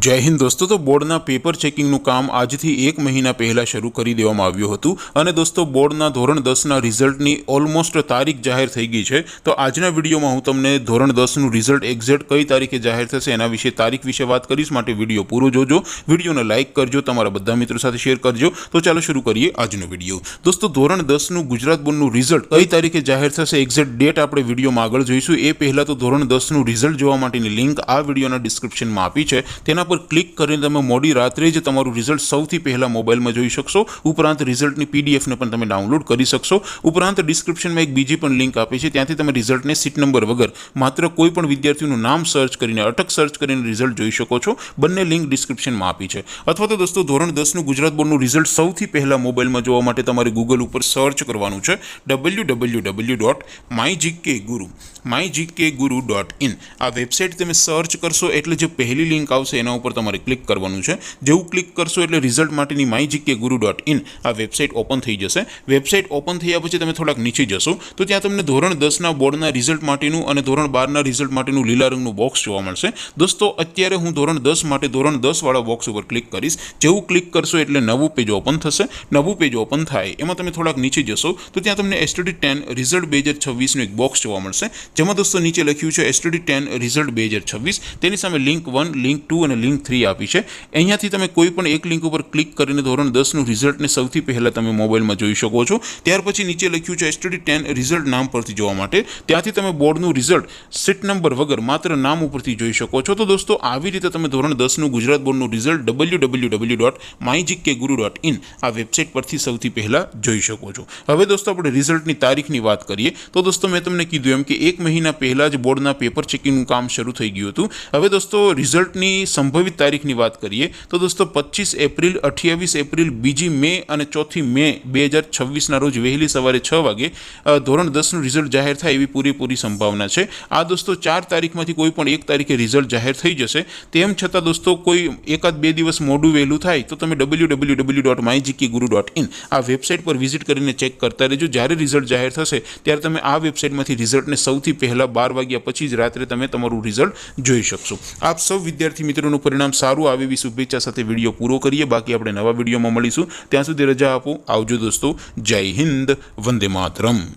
जय हिंद दोस्तों। तो बोर्डना पेपर चेकिंगનું કામ આજથી 1 મહિના પહેલાં શરૂ કરી દેવામાં આવ્યું હતું અને દોસ્તો બોર્ડના ધોરણ 10ના રિઝલ્ટની ઓલમોસ્ટ તારીખ જાહેર થઈ ગઈ છે। તો આજના વિડીયોમાં હું તમને ધોરણ 10નું રિઝલ્ટ એક્ઝેક્ટ કઈ તારીખે જાહેર થશે એના વિશે તારીખ વિશે વાત કરીશ, માટે વિડીયો પૂરો જોજો, વિડીયોને લાઇક કરજો, તમારા બધા મિત્રો સાથે શેર કરજો। તો ચાલો શરૂ કરીએ આજનો વિડીયો। દોસ્તો ધોરણ 10નું ગુજરાત બોર્ડનું રિઝલ્ટ કઈ તારીખે જાહેર થશે એક્ઝેક્ટ ડેટ આપણે વિડીયોમાં આગળ જોઈશું। એ પહેલાં તો ધોરણ 10નું રિઝલ્ટ જોવા માટેની લિંક આ વિડીયોના ડિસ્ક્રિપ્શનમાં આપી છે, તેના पर क्लिक करीने तमे मोडी रात्रे ज तमारुं रिजल्ट सौथी पहला मोबाइल में जोई शकशो। उपरांत रिजल्ट नी पीडीएफ ने पण तमे डाउनलॉड करी शकशो। उपरांत डिस्क्रिप्शन में एक बीजी पण लिंक आपी छे, त्यांथी तमे रिजल्ट ने सीट नंबर वगर मात्र कोई पण विद्यार्थीनुं नाम सर्च करीने अटक सर्च करीने रिजल्ट जोई शको छो। बंने लिंक डिस्क्रिप्शन में आपी छे। अथवा तो दोस्तों धोरण 10નું गुजरात बोर्डનું रिजल्ट सौथी पहला मोबाइल में जोवा माटे तमारे गूगल पर सर्च करवानुं छे www.mygkguru.in। आ वेबसाइट तमे सर्च करशो एटले जे पहली लिंक आवशे एना पर तमारे क्लिक करवानुं छे। जेवुं क्लिक करशो एटले रिजल्ट माटेनी mygkguru.in आ वेबसाइट ओपन थई जशे। वेबसाइट ओपन थया पछी तमे थोड़ाक नीचे जशो तो त्यां तमने धोरण 10ना बोर्डना रिजल्ट माटेनुं अने धोरण 12ना रिजल्ट माटेनुं लीला रंगनुं बॉक्स जोवा मळशे। दोस्तों अत्यारे हूँ धोरण 10 माटे धोरण 10 वाळा बॉक्स पर क्लिक करीश। जेवुं क्लिक करशो एटले नवुं पेज ओपन थशे। नवुं पेज ओपन थाय एमां तमे थोड़ाक नीचे जशो तो त्यां तमने STD 10 रिजल्ट 2026 नुं एक बॉक्स जोवा मळशे, जेमां दोस्तों नीचे लख्युं छे STD 10 रिजल्ट 2026। तेनी सामे लिंक 1, लिंक 2 અને लिंक 3 आपी है। अहींयाथी तमे कोई पण एक लिंक पर क्लिक करीने धोरण 10નું रिजल्ट ने सौथी पहला तमे मोबाइल में जोई शको छो। त्यार पछी नीचे लख्युं छे STD 10 रिजल्ट नाम परथी जोवा माटे, त्यांथी तमे बोर्डનું रिजल्ट सीट नंबर वगर मात्र नाम उपरथी जोई शको छो। तो दोस्तों આવી રીતે તમે ધોરણ 10નું ગુજરાત બોર્ડનું રિઝલ્ટ www.mygkguru.in આ વેબસાઇટ પરથી સૌથી પહેલા જોઈ શકો છો। હવે દોસ્તો આપણે રિઝલ્ટની તારીખની વાત કરીએ તો દોસ્તો મેં તમને કીધું એમ કે 1 મહિના પહેલા જ બોર્ડના પેપર ચેકિંગનું કામ શરૂ થઈ ગયું હતું। હવે દોસ્તો રિઝલ્ટની સંભવિત તારીખની વાત કરીએ तो दोस्तों 25 एप्रिल, 28 एप्रिल, 2 मे और 4 मे 2026 रोज वहेली सवारे 6 वागे धोरण 10નું रिजल्ट जाहिर थाय एवी पूरेपूरी संभावना है। आ दोस्तों 4 तारीखमांथी कोई पण एक तारीखे रिजल्ट जाहिर थई जशे। तेम छतां दोस्तों कोई एकाद बे दिवस मोडुं वहेलुं थाय तो तमे www.mygkguru.in आ वेबसाइट पर विजिट करीने चेक करता रहेजो। ज्यारे रिजल्ट जाहिर थशे त्यारे तमे आ वेबसाइटमांथी रिजल्टने सौथी पहला 12 वाग्या पछी ज रात्रे तमे तमारुं रिजल्ट जोई शकशो। आप सौ विद्यार्थी मित्रों परिणाम सारूं आवे एवी शुभेच्छा साथे वीडियो पूरो करिए। बाकी आपणे नवा वीडियो में मळीशुं, त्यां सुधी रजा आपो। आवजो दोस्तों। जय हिंद, वंदे मातरम।